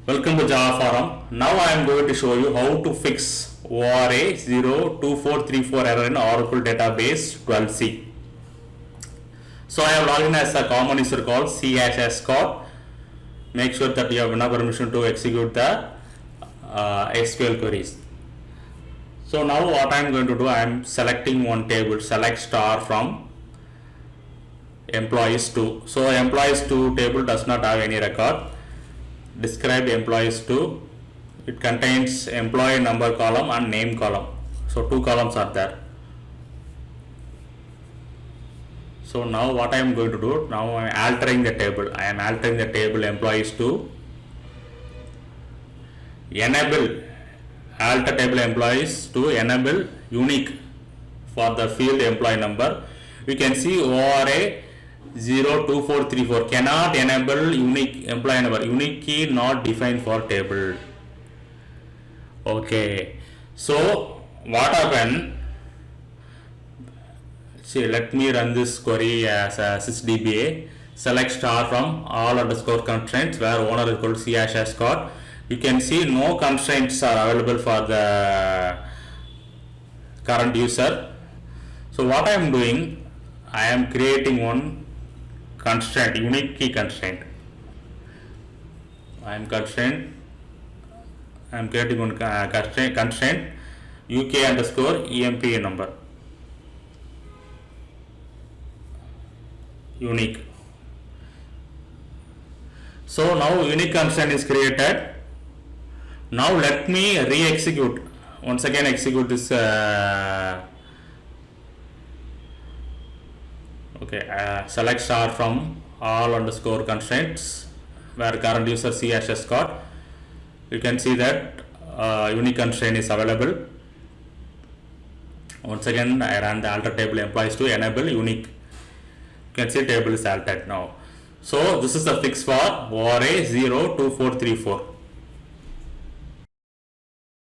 Welcome to Java Forum. Now I am going to show you how to fix ORA-02434 error in Oracle database 12c. So I have logged in as a common user called c#scott. Make sure that you have enough permission to execute the SQL queries. So now what I am going to do, I am selecting one table, select star from employees 2. So employees 2 table does not have any record. Describe employees 2. It contains employee number column and name column. So two columns are there. So now what I am going to do, now I am altering the table. I am altering the table employees to enable, alter table employees to enable unique for the field employee number. We can see ORA-02434 cannot enable unique employee number. Unique key not defined for table. Okay. So what happened? See, let me run this query as a sysdba. Select star from all underscore constraints where owner is equal to c#scott. You can see no constraints are available for the current user. So what I am doing, I am creating one constraint, unique key constraint. I am creating one constraint UK underscore EMP number. Unique. So now unique constraint is created. Now let me re-execute. Once again execute this select star from all underscore constraints where current user c#scott. You can see that unique constraint is available. Once again I run the alter table employees to enable unique. You can see table is altered now. So this is the fix for ORA-02434.